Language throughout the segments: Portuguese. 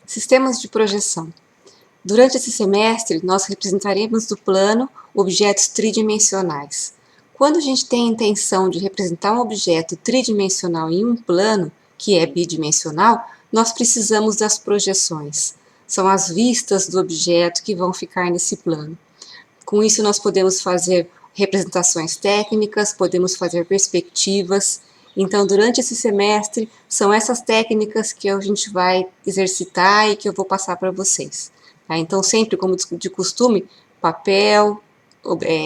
Sistemas de projeção. Durante esse semestre, nós representaremos no plano objetos tridimensionais. Quando a gente tem a intenção de representar um objeto tridimensional em um plano, que é bidimensional, nós precisamos das projeções. São as vistas do objeto que vão ficar nesse plano. Com isso, nós podemos fazer representações técnicas, podemos fazer perspectivas. Então, durante esse semestre, são essas técnicas que a gente vai exercitar e que eu vou passar para vocês. Tá? Então, sempre, como de costume, papel,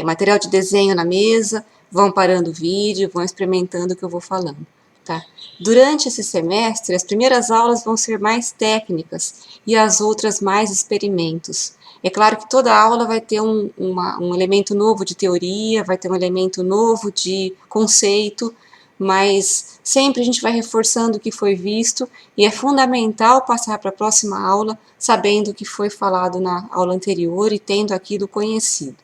material de desenho na mesa, vão parando o vídeo, vão experimentando o que eu vou falando. Tá? Durante esse semestre, as primeiras aulas vão ser mais técnicas e as outras mais experimentos. É claro que toda aula vai ter um elemento novo de teoria, vai ter um elemento novo de conceito, mas sempre a gente vai reforçando o que foi visto e é fundamental passar para a próxima aula sabendo o que foi falado na aula anterior e tendo aquilo conhecido,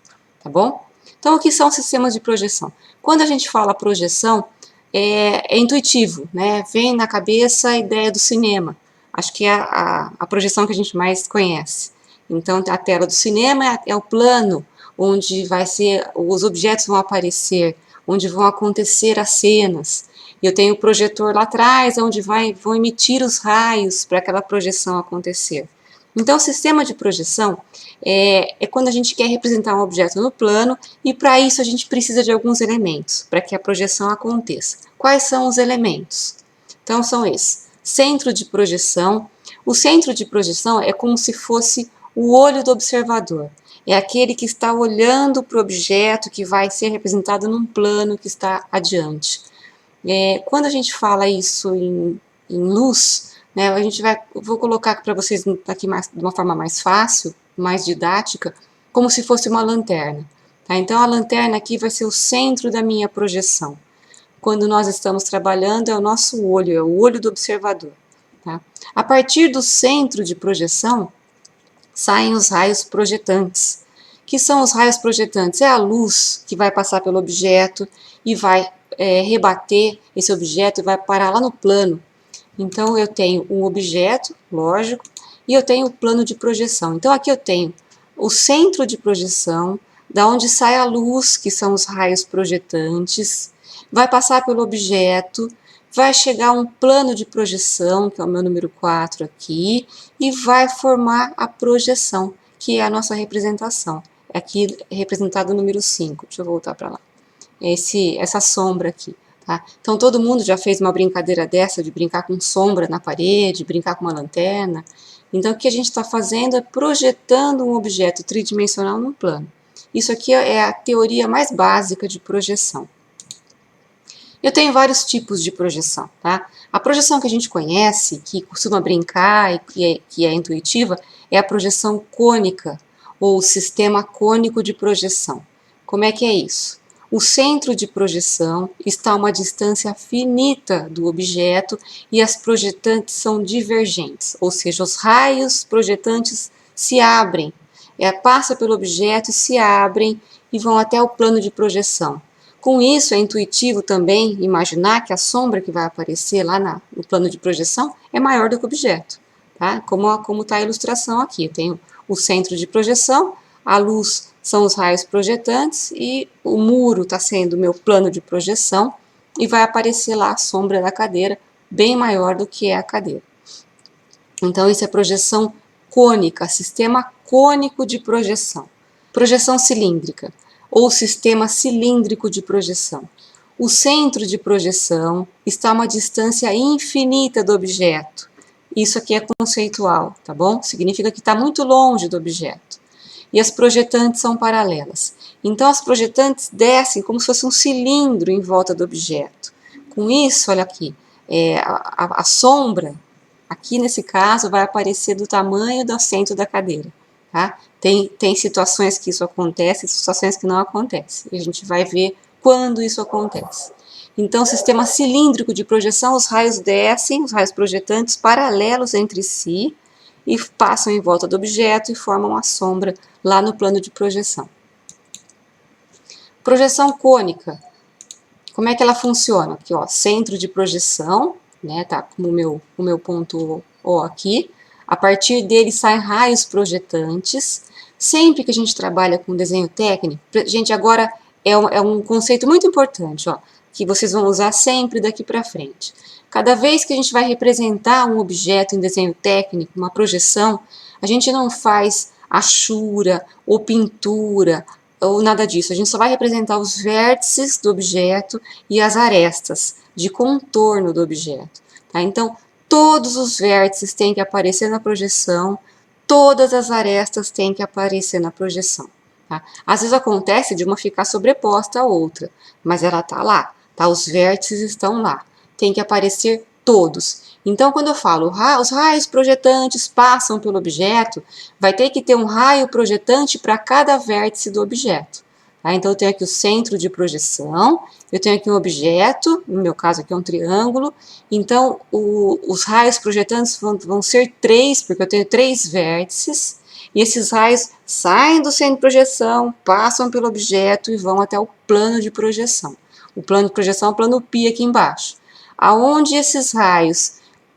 tá bom? Então, o que são sistemas de projeção? Quando a gente fala projeção, é intuitivo, né? Vem na cabeça a ideia do cinema. Acho que é a projeção que a gente mais conhece. Então, a tela do cinema é o plano onde os objetos vão aparecer, onde vão acontecer as cenas. Eu tenho o projetor lá atrás, onde vão emitir os raios para aquela projeção acontecer. Então, o sistema de projeção é quando a gente quer representar um objeto no plano e para isso a gente precisa de alguns elementos para que a projeção aconteça. Quais são os elementos? Então, são esses. Centro de projeção. O centro de projeção é como se fosse o olho do observador. É aquele que está olhando para o objeto que vai ser representado num plano que está adiante. Quando a gente fala isso em luz, né, vou colocar para vocês aqui de uma forma mais fácil, mais didática, como se fosse uma lanterna. Tá? Então, a lanterna aqui vai ser o centro da minha projeção. Quando nós estamos trabalhando, é o nosso olho, é o olho do observador. Tá? A partir do centro de projeção, saem os raios projetantes. Que são os raios projetantes? É a luz que vai passar pelo objeto e vai rebater esse objeto e vai parar lá no plano. Então, eu tenho um objeto, lógico, e eu tenho o plano de projeção. Então, aqui eu tenho o centro de projeção, da onde sai a luz, que são os raios projetantes, vai passar pelo objeto, vai chegar um plano de projeção, que é o meu número 4 aqui, e vai formar a projeção, que é a nossa representação. Aqui é representado o número 5. Deixa eu voltar para lá. Essa sombra aqui. Tá? Então, todo mundo já fez uma brincadeira dessa, de brincar com sombra na parede, brincar com uma lanterna. Então, o que a gente está fazendo é projetando um objeto tridimensional num plano. Isso aqui é a teoria mais básica de projeção. Eu tenho vários tipos de projeção, tá? A projeção que a gente conhece, que costuma brincar e que é intuitiva, é a projeção cônica, ou sistema cônico de projeção. Como é que é isso? O centro de projeção está a uma distância finita do objeto e as projetantes são divergentes, ou seja, os raios projetantes se abrem, passa pelo objeto e se abrem e vão até o plano de projeção. Com isso, é intuitivo também imaginar que a sombra que vai aparecer lá no plano de projeção é maior do que o objeto, tá? Como está a ilustração aqui. Eu tenho o centro de projeção, a luz são os raios projetantes e o muro está sendo o meu plano de projeção e vai aparecer lá a sombra da cadeira bem maior do que é a cadeira. Então, isso é projeção cônica, sistema cônico de projeção. Projeção cilíndrica, ou sistema cilíndrico de projeção. O centro de projeção está a uma distância infinita do objeto. Isso aqui é conceitual, tá bom? Significa que está muito longe do objeto. E as projetantes são paralelas. Então, as projetantes descem como se fosse um cilindro em volta do objeto. Com isso, olha aqui, a sombra, aqui nesse caso, vai aparecer do tamanho do assento da cadeira. Tá? Tem situações que isso acontece e situações que não acontece. E a gente vai ver quando isso acontece. Então, sistema cilíndrico de projeção, os raios descem, os raios projetantes paralelos entre si e passam em volta do objeto e formam a sombra lá no plano de projeção. Projeção cônica. Como é que ela funciona? Aqui, ó, centro de projeção, né, tá como o meu ponto O aqui. A partir dele saem raios projetantes. Sempre que a gente trabalha com desenho técnico, gente, agora é um conceito muito importante, ó, que vocês vão usar sempre daqui para frente. Cada vez que a gente vai representar um objeto em desenho técnico, uma projeção, a gente não faz achura ou pintura ou nada disso. A gente só vai representar os vértices do objeto e as arestas de contorno do objeto. Tá? Então, todos os vértices têm que aparecer na projeção, todas as arestas têm que aparecer na projeção. Tá? Às vezes acontece de uma ficar sobreposta à outra, mas ela está lá, tá? Os vértices estão lá, tem que aparecer todos. Então, quando eu falo os raios projetantes passam pelo objeto, vai ter que ter um raio projetante para cada vértice do objeto. Tá? Então, eu tenho aqui o centro de projeção, eu tenho aqui um objeto, no meu caso aqui é um triângulo, então os raios projetantes vão ser 3, porque eu tenho 3 vértices, e esses raios saem do centro de projeção, passam pelo objeto e vão até o plano de projeção. O plano de projeção é o plano π aqui embaixo. Aonde esses raios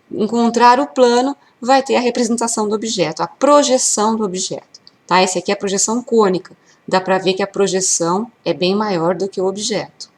encontrar o plano, vai ter a representação do objeto, a projeção do objeto. Tá? Esse aqui é a projeção cônica. Dá para ver que a projeção é bem maior do que o objeto.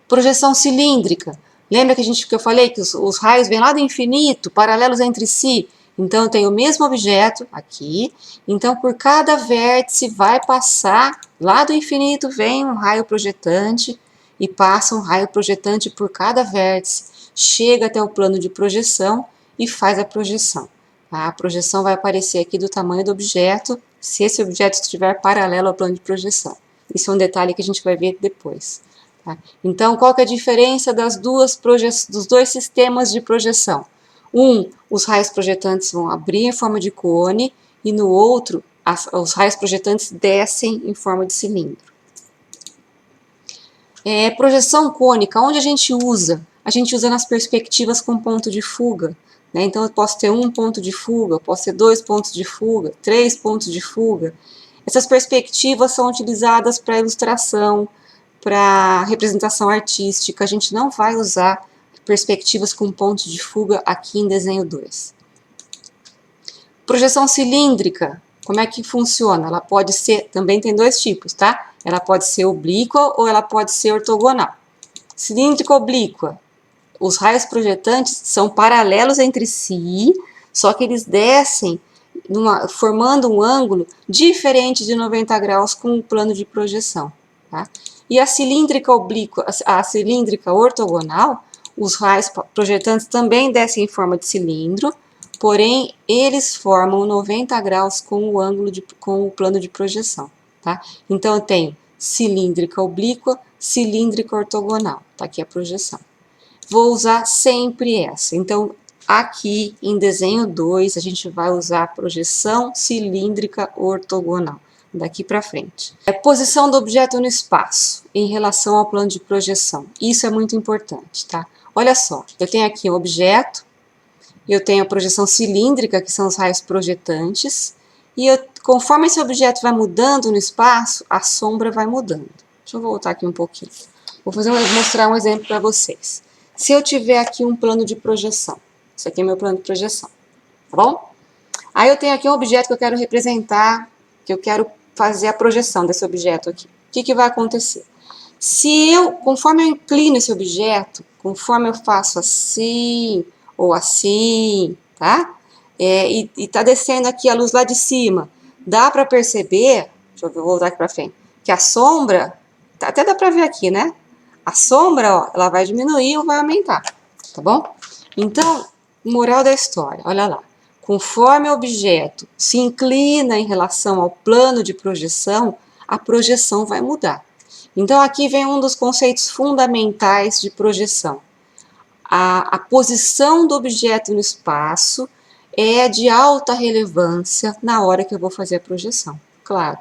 Projeção cilíndrica. Lembra que eu falei que os raios vêm lá do infinito, paralelos entre si? Então, eu tenho o mesmo objeto aqui. Então, por cada vértice vai passar, lá do infinito vem um raio projetante e passa um raio projetante por cada vértice. Chega até o plano de projeção e faz a projeção. Tá? A projeção vai aparecer aqui do tamanho do objeto, se esse objeto estiver paralelo ao plano de projeção. Isso é um detalhe que a gente vai ver depois. Tá? Então, qual que é a diferença dos dois sistemas de projeção? Os raios projetantes vão abrir em forma de cone, e no outro, os raios projetantes descem em forma de cilindro. Projeção cônica, onde a gente usa? A gente usa nas perspectivas com ponto de fuga. Né? Então, eu posso ter um ponto de fuga, eu posso ter 2 pontos de fuga, 3 pontos de fuga. Essas perspectivas são utilizadas para ilustração, para representação artística. A gente não vai usar perspectivas com pontos de fuga aqui em desenho 2. Projeção cilíndrica, como é que funciona? Ela pode ser, também tem 2 tipos, tá? Ela pode ser oblíqua ou ela pode ser ortogonal. Cilíndrica oblíqua, os raios projetantes são paralelos entre si, só que eles descem formando um ângulo diferente de 90 graus com o plano de projeção. Tá? E a cilíndrica oblíqua, a cilíndrica ortogonal, os raios projetantes também descem em forma de cilindro, porém eles formam 90 graus com o plano de projeção. Tá? Então eu tenho cilíndrica oblíqua, cilíndrica ortogonal. Tá aqui a projeção. Vou usar sempre essa. Então, aqui em desenho 2, a gente vai usar a projeção cilíndrica ortogonal, daqui para frente. Posição do objeto no espaço, em relação ao plano de projeção. Isso é muito importante, tá? Olha só, eu tenho aqui um objeto, eu tenho a projeção cilíndrica, que são os raios projetantes, e conforme esse objeto vai mudando no espaço, a sombra vai mudando. Deixa eu voltar aqui um pouquinho. Vou mostrar um exemplo para vocês. Se eu tiver aqui um plano de projeção, isso aqui é meu plano de projeção, tá bom? Aí eu tenho aqui um objeto que eu quero representar, que eu quero fazer a projeção desse objeto aqui. O que vai acontecer? Conforme eu inclino esse objeto, conforme eu faço assim ou assim, tá? E tá descendo aqui a luz lá de cima, dá para perceber, deixa eu voltar aqui para frente, que a sombra, até dá para ver aqui, né? A sombra, ó, ela vai diminuir ou vai aumentar, tá bom? Então, moral da história, olha lá. Conforme o objeto se inclina em relação ao plano de projeção, a projeção vai mudar. Então, aqui vem um dos conceitos fundamentais de projeção. A posição do objeto no espaço é de alta relevância na hora que eu vou fazer a projeção, claro.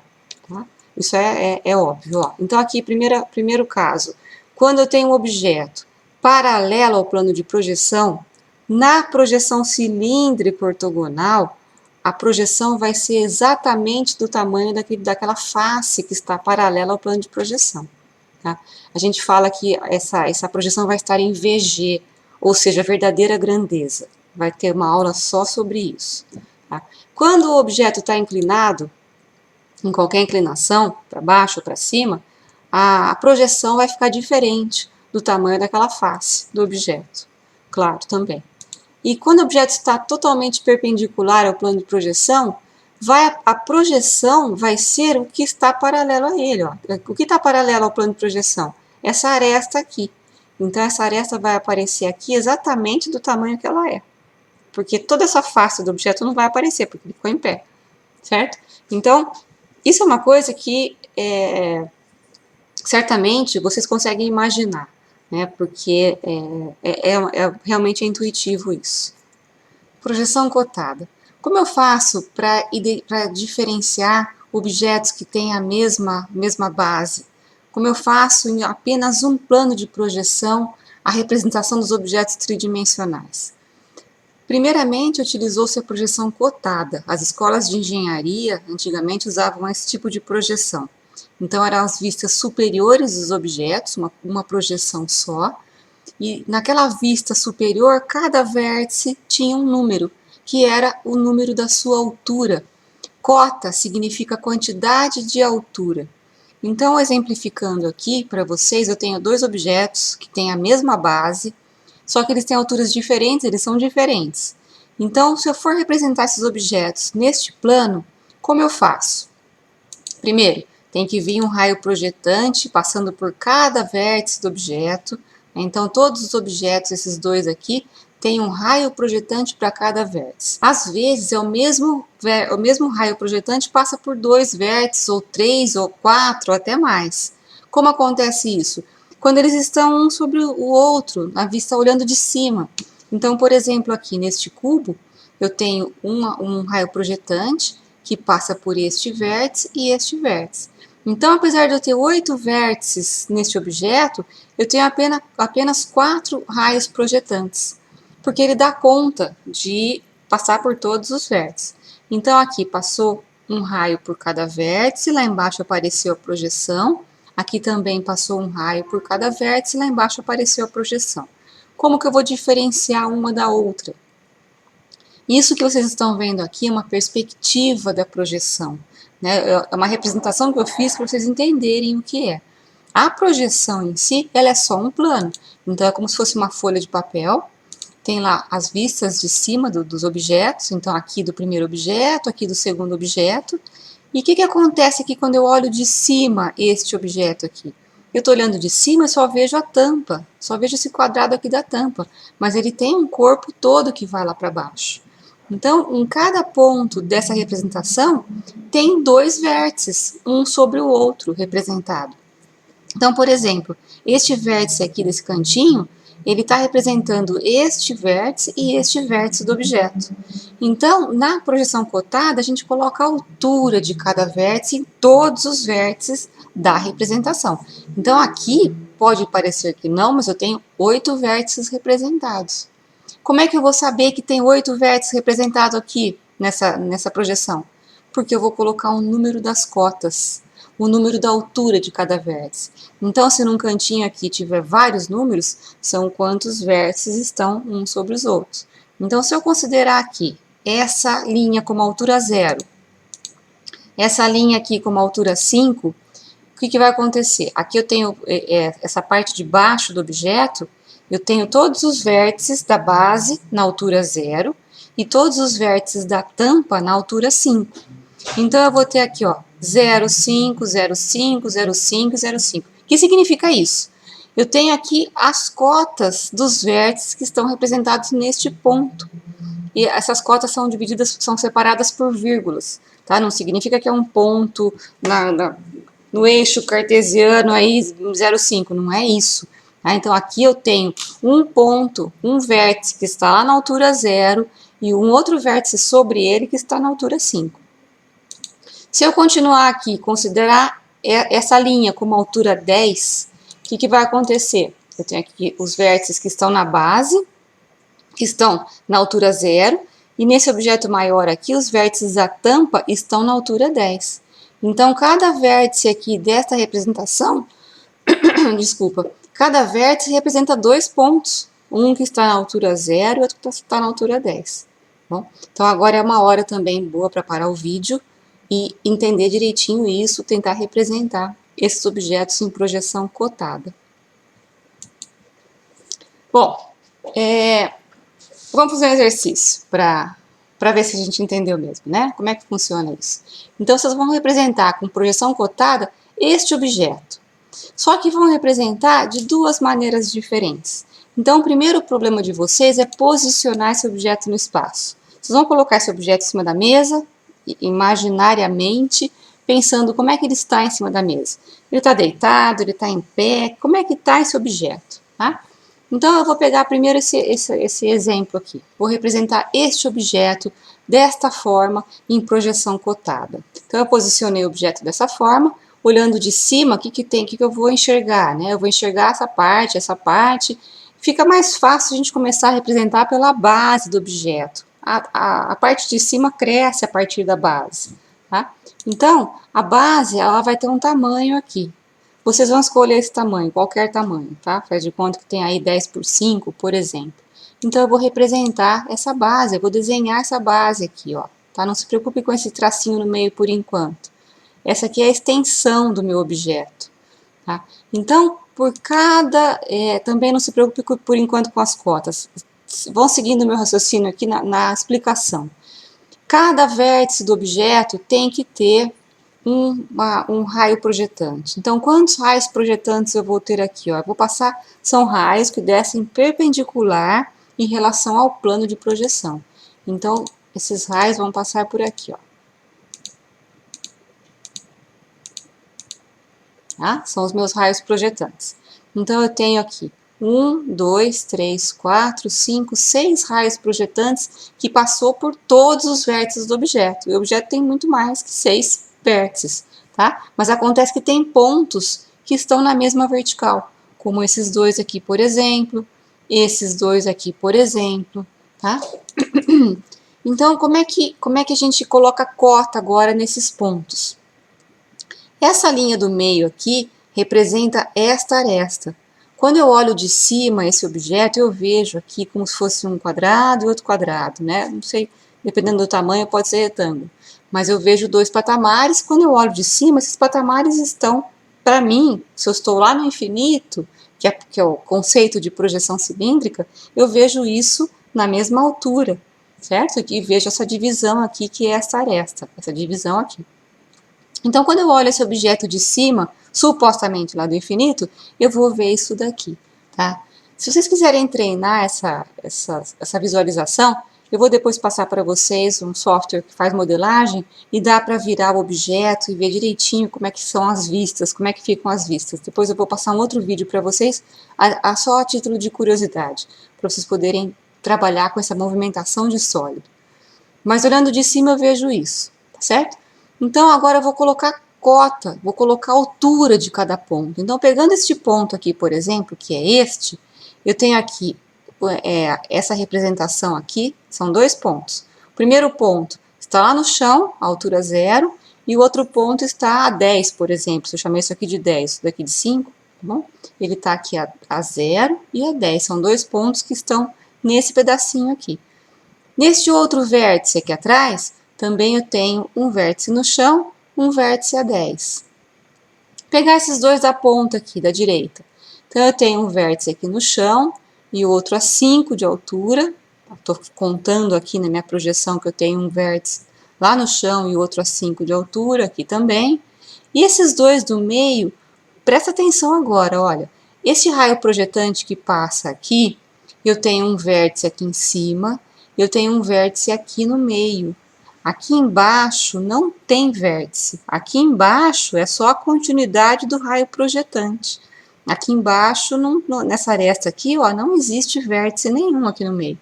Tá? Isso é óbvio. Ó. Então, aqui, primeiro caso, quando eu tenho um objeto paralelo ao plano de projeção, na projeção cilíndrica ortogonal, a projeção vai ser exatamente do tamanho daquela face que está paralela ao plano de projeção. Tá? A gente fala que essa projeção vai estar em VG, ou seja, verdadeira grandeza. vai ter uma aula só sobre isso. Tá? Quando o objeto está inclinado, em qualquer inclinação, para baixo ou para cima, a projeção vai ficar diferente do tamanho daquela face do objeto. Claro, também. E quando o objeto está totalmente perpendicular ao plano de projeção, a projeção vai ser o que está paralelo a ele. Ó. O que está paralelo ao plano de projeção? Essa aresta aqui. Então, essa aresta vai aparecer aqui exatamente do tamanho que ela é. Porque toda essa face do objeto não vai aparecer, porque ele ficou em pé. Certo? Então, isso é uma coisa que certamente vocês conseguem imaginar, né? Porque realmente é intuitivo isso. Projeção cotada. Como eu faço para diferenciar objetos que têm a mesma base? Como eu faço em apenas um plano de projeção a representação dos objetos tridimensionais? Primeiramente, utilizou-se a projeção cotada. As escolas de engenharia antigamente usavam esse tipo de projeção. Então, eram as vistas superiores dos objetos, uma projeção só, e naquela vista superior, cada vértice tinha um número, que era o número da sua altura. Cota significa quantidade de altura. Então, exemplificando aqui para vocês, eu tenho dois objetos que têm a mesma base, só que eles têm alturas diferentes, eles são diferentes. Então, se eu for representar esses objetos neste plano, como eu faço? Primeiro, tem que vir um raio projetante passando por cada vértice do objeto. Então, todos os objetos, esses dois aqui, têm um raio projetante para cada vértice. Às vezes, o mesmo raio projetante passa por dois vértices, ou três, ou quatro, ou até mais. Como acontece isso? Quando eles estão um sobre o outro, na vista olhando de cima. Então, por exemplo, aqui neste cubo, eu tenho um raio projetante que passa por este vértice e este vértice. Então, apesar de eu ter 8 vértices neste objeto, eu tenho apenas 4 raios projetantes, porque ele dá conta de passar por todos os vértices. Então, aqui passou um raio por cada vértice, lá embaixo apareceu a projeção, aqui também passou um raio por cada vértice, lá embaixo apareceu a projeção. Como que eu vou diferenciar uma da outra? Isso que vocês estão vendo aqui é uma perspectiva da projeção, né? É uma representação que eu fiz para vocês entenderem o que é. A projeção em si, ela é só um plano. Então, é como se fosse uma folha de papel. Tem lá as vistas de cima dos objetos. Então, aqui do primeiro objeto, aqui do segundo objeto. E o que acontece aqui quando eu olho de cima este objeto aqui? Eu estou olhando de cima e só vejo a tampa. Só vejo esse quadrado aqui da tampa. Mas ele tem um corpo todo que vai lá para baixo. Então, em cada ponto dessa representação, tem dois vértices, um sobre o outro representado. Então, por exemplo, este vértice aqui desse cantinho, ele está representando este vértice e este vértice do objeto. Então, na projeção cotada, a gente coloca a altura de cada vértice em todos os vértices da representação. Então, aqui, pode parecer que não, mas eu tenho 8 vértices representados. Como é que eu vou saber que tem 8 vértices representados aqui nessa projeção? Porque eu vou colocar o número das cotas, o número da altura de cada vértice. Então, se num cantinho aqui tiver vários números, são quantos vértices estão uns sobre os outros. Então, se eu considerar aqui essa linha como altura 0, essa linha aqui como altura 5, o que vai acontecer? Aqui eu tenho essa parte de baixo do objeto, eu tenho todos os vértices da base na altura 0 e todos os vértices da tampa na altura 5. Então, eu vou ter aqui, ó, 0, 5, 0, 5, 0, 5, 0, 5. O que significa isso? Eu tenho aqui as cotas dos vértices que estão representados neste ponto. E essas cotas são são separadas por vírgulas, tá? Não significa que é um ponto no eixo cartesiano aí 0,5, não é isso. Tá? Então, aqui eu tenho um ponto, um vértice que está lá na altura 0 e um outro vértice sobre ele que está na altura 5. Se eu continuar aqui e considerar essa linha como altura 10, o que vai acontecer? Eu tenho aqui os vértices que estão na base, que estão na altura 0, e nesse objeto maior aqui, os vértices da tampa estão na altura 10. Então, cada vértice aqui desta representação, desculpa, cada vértice representa 2 pontos. Um que está na altura 0 e outro que está na altura 10. Bom, então agora é uma hora também boa para parar o vídeo e entender direitinho isso, tentar representar esses objetos em projeção cotada. Bom, vamos fazer um exercício para ver se a gente entendeu mesmo, né? Como é que funciona isso? Então, vocês vão representar com projeção cotada este objeto. Só que vão representar de duas maneiras diferentes. Então, o primeiro problema de vocês é posicionar esse objeto no espaço. Vocês vão colocar esse objeto em cima da mesa, imaginariamente, pensando como é que ele está em cima da mesa. Ele está deitado, ele está em pé, como é que está esse objeto, tá? Então, eu vou pegar primeiro esse exemplo aqui. Vou representar este objeto desta forma em projeção cotada. Então, eu posicionei o objeto dessa forma. Olhando de cima, o que tem, o que eu vou enxergar, né? Eu vou enxergar essa parte. Fica mais fácil a gente começar a representar pela base do objeto. A parte de cima cresce a partir da base, tá? Então, a base, ela vai ter um tamanho aqui. Vocês vão escolher esse tamanho, qualquer tamanho, tá? Faz de conta que tem aí 10 por 5, por exemplo. Então, eu vou representar essa base, eu vou desenhar essa base aqui, ó. Tá? Não se preocupe com esse tracinho no meio por enquanto. Essa aqui é a extensão do meu objeto, tá? Então, também não se preocupe por enquanto com as cotas. Vão seguindo o meu raciocínio aqui na explicação. Cada vértice do objeto tem que ter um raio projetante. Então, quantos raios projetantes eu vou ter aqui? Ó? Eu vou passar, são raios que descem perpendicular em relação ao plano de projeção. Então, esses raios vão passar por aqui, ó. Tá? São os meus raios projetantes. Então, eu tenho aqui 1, 2, 3, 4, 5, 6 raios projetantes que passou por todos os vértices do objeto. E o objeto tem muito mais que 6 vértices, tá? Mas acontece que tem pontos que estão na mesma vertical, como esses dois aqui, por exemplo, esses dois aqui, por exemplo, tá? Então, como é que a gente coloca cota agora nesses pontos? Essa linha do meio aqui representa esta aresta. Quando eu olho de cima esse objeto, eu vejo aqui como se fosse um quadrado e outro quadrado, né? Não sei, dependendo do tamanho, pode ser retângulo. Mas eu vejo dois patamares. Quando eu olho de cima, esses patamares estão, para mim, se eu estou lá no infinito, que é o conceito de projeção cilíndrica, eu vejo isso na mesma altura, certo? E vejo essa divisão aqui, que é essa aresta, essa divisão aqui. Então, quando eu olho esse objeto de cima, supostamente lá do infinito, eu vou ver isso daqui, tá? Se vocês quiserem treinar essa visualização, eu vou depois passar para vocês um software que faz modelagem e dá para virar o objeto e ver direitinho como é que são as vistas, como é que ficam as vistas. Depois eu vou passar um outro vídeo para vocês, só a título de curiosidade, para vocês poderem trabalhar com essa movimentação de sólido. Mas olhando de cima eu vejo isso, tá certo? Então, agora eu vou colocar cota, vou colocar a altura de cada ponto. Então, pegando este ponto aqui, por exemplo, que é este, eu tenho aqui essa representação aqui, são dois pontos. O primeiro ponto está lá no chão, a altura 0, e o outro ponto está a 10, por exemplo. Se eu chamei isso aqui de 10, isso daqui de 5, tá bom? Ele está aqui a 0 e a 10, são dois pontos que estão nesse pedacinho aqui. Neste outro vértice aqui atrás, também eu tenho um vértice no chão, um vértice a 10. Pegar esses dois da ponta aqui, da direita. Então, eu tenho um vértice aqui no chão e outro a 5 de altura. Estou contando aqui na minha projeção que eu tenho um vértice lá no chão e outro a 5 de altura aqui também. E esses dois do meio, presta atenção agora, olha. Esse raio projetante que passa aqui, eu tenho um vértice aqui em cima, eu tenho um vértice aqui no meio. Aqui embaixo não tem vértice. Aqui embaixo é só a continuidade do raio projetante. Aqui embaixo, nessa aresta aqui, ó, não existe vértice nenhum aqui no meio.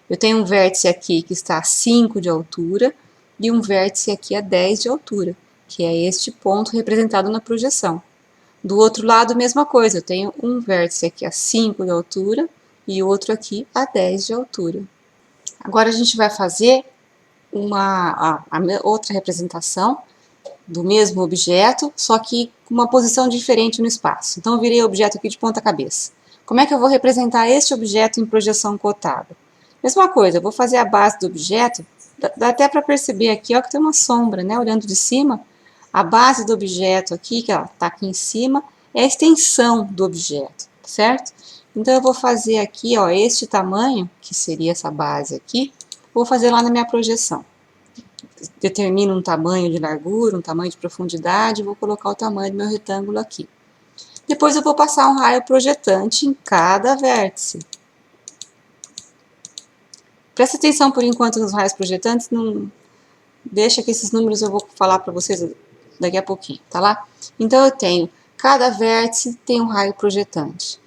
Eu tenho um vértice aqui que está a 5 de altura e um vértice aqui a 10 de altura, que é este ponto representado na projeção. Do outro lado, mesma coisa. Eu tenho um vértice aqui a 5 de altura e outro aqui a 10 de altura. Agora a gente vai fazer a outra representação do mesmo objeto, só que com uma posição diferente no espaço. Então, eu virei o objeto aqui de ponta cabeça. Como é que eu vou representar este objeto em projeção cotada? Mesma coisa, eu vou fazer a base do objeto, dá até para perceber aqui, ó, que tem uma sombra, né? Olhando de cima, a base do objeto aqui, que está aqui em cima, é a extensão do objeto, certo? Então, eu vou fazer aqui, ó, este tamanho, que seria essa base aqui, vou fazer lá na minha projeção. Determino um tamanho de largura, um tamanho de profundidade, vou colocar o tamanho do meu retângulo aqui. Depois eu vou passar um raio projetante em cada vértice. Presta atenção por enquanto nos raios projetantes, não deixa que esses números eu vou falar para vocês daqui a pouquinho, tá lá? Então eu tenho, cada vértice tem um raio projetante.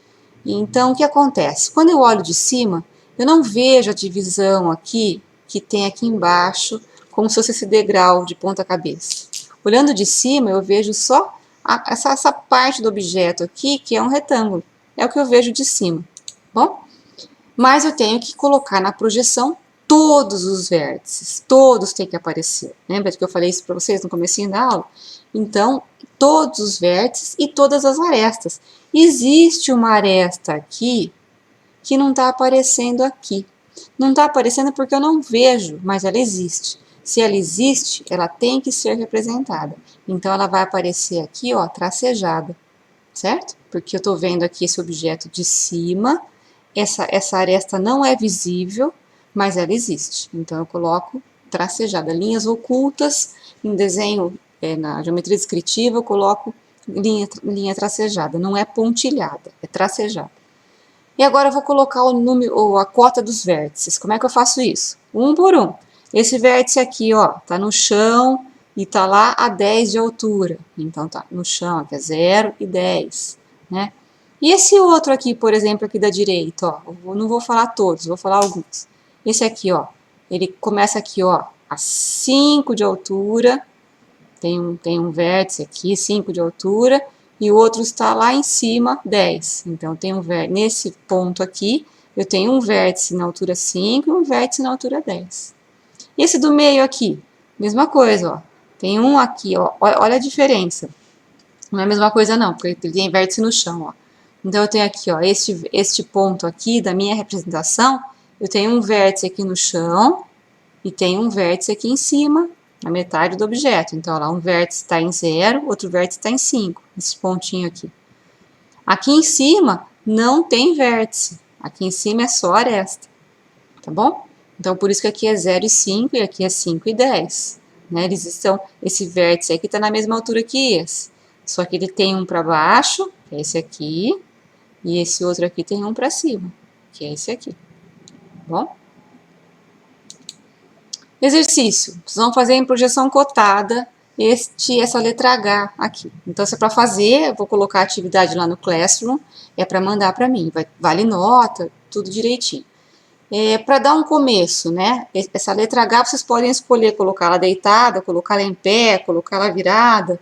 E então o que acontece? Quando eu olho de cima, eu não vejo a divisão aqui, que tem aqui embaixo, como se fosse esse degrau de ponta cabeça. Olhando de cima, eu vejo só essa parte do objeto aqui, que é um retângulo. É o que eu vejo de cima, bom? Mas eu tenho que colocar na projeção todos os vértices, todos têm que aparecer. Lembra que eu falei isso para vocês no comecinho da aula? Então, todos os vértices e todas as arestas. Existe uma aresta aqui que não está aparecendo aqui. Não está aparecendo porque eu não vejo, mas ela existe. Se ela existe, ela tem que ser representada. Então, ela vai aparecer aqui, ó, tracejada, certo? Porque eu estou vendo aqui esse objeto de cima, essa aresta não é visível, mas ela existe. Então, eu coloco tracejada, linhas ocultas, em desenho, na geometria descritiva, eu coloco linha tracejada, não é pontilhada, é tracejada. E agora eu vou colocar o número, ou a cota dos vértices. Como é que eu faço isso? Um por um. Esse vértice aqui, ó, tá no chão e tá lá a 10 de altura. Então, tá no chão, aqui é 0 e 10, né? E esse outro aqui, por exemplo, aqui da direita, ó, eu não vou falar todos, vou falar alguns. Esse aqui, ó, ele começa aqui, ó, a 5 de altura, tem um vértice aqui, 5 de altura, e o outro está lá em cima, 10. Então, tem nesse ponto aqui, eu tenho um vértice na altura 5 e um vértice na altura 10. E esse do meio aqui, mesma coisa, ó. Tem um aqui, ó, olha a diferença. Não é a mesma coisa não, porque ele tem vértice no chão, ó. Então, eu tenho aqui, ó, este ponto aqui da minha representação, eu tenho um vértice aqui no chão e tenho um vértice aqui em cima, na metade do objeto. Então, lá um vértice está em 0, outro vértice está em 5, esse pontinho aqui. Aqui em cima não tem vértice, aqui em cima é só aresta, tá bom? Então, por isso que aqui é 0 e 5 e aqui é 5 e 10. Né? Esse vértice aqui está na mesma altura que esse, só que ele tem um para baixo, que é esse aqui, e esse outro aqui tem um para cima, que é esse aqui, tá bom? Exercício, vocês vão fazer em projeção cotada essa letra H aqui. Então, se é para fazer, eu vou colocar a atividade lá no Classroom, é para mandar para mim, vale nota, tudo direitinho. Para dar um começo, né? Essa letra H vocês podem escolher colocá-la deitada, colocá-la em pé, colocá-la virada.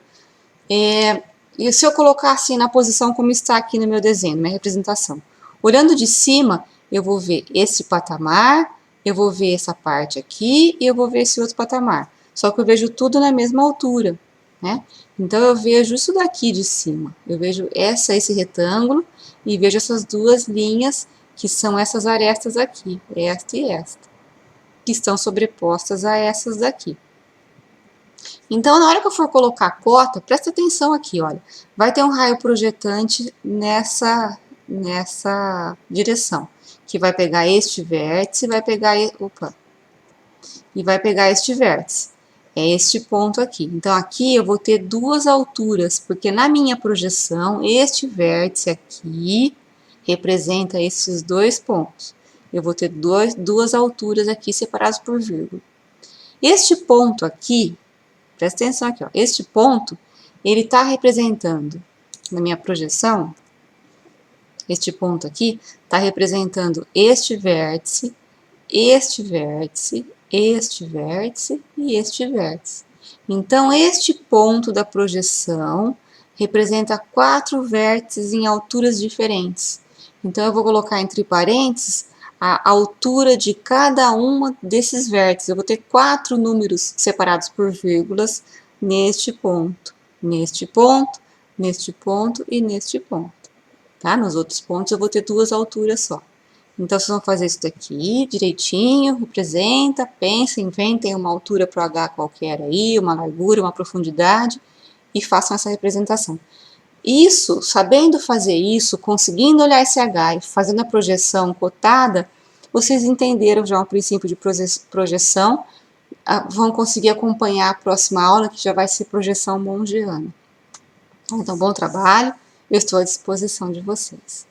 E se eu colocar assim na posição como está aqui no meu desenho, na minha representação, olhando de cima, eu vou ver esse patamar, eu vou ver essa parte aqui e eu vou ver esse outro patamar. Só que eu vejo tudo na mesma altura, né? Então, eu vejo isso daqui de cima. Eu vejo esse retângulo e vejo essas duas linhas, que são essas arestas aqui, esta e esta, que estão sobrepostas a essas daqui. Então, na hora que eu for colocar a cota, presta atenção aqui, olha. Vai ter um raio projetante nessa direção, que vai pegar este vértice e vai pegar, este vértice. É este ponto aqui. Então, aqui eu vou ter duas alturas, porque na minha projeção, este vértice aqui representa esses dois pontos. Eu vou ter duas alturas aqui separadas por vírgula. Este ponto aqui, presta atenção aqui, ó, este ponto, ele está representando, na minha projeção, este ponto aqui está representando este vértice, este vértice, este vértice e este vértice. Então, este ponto da projeção representa 4 vértices em alturas diferentes. Então, eu vou colocar entre parênteses a altura de cada uma desses vértices. Eu vou ter 4 números separados por vírgulas neste ponto, neste ponto, neste ponto e neste ponto. tá? Nos outros pontos eu vou ter 2 alturas só. Então, vocês vão fazer isso daqui direitinho, representa, pensa, inventem uma altura para o H qualquer aí, uma largura, uma profundidade, e façam essa representação. Isso, sabendo fazer isso, conseguindo olhar esse H e fazendo a projeção cotada, vocês entenderam já o princípio de projeção, vão conseguir acompanhar a próxima aula, que já vai ser projeção mongiana. Então, bom trabalho, eu estou à disposição de vocês.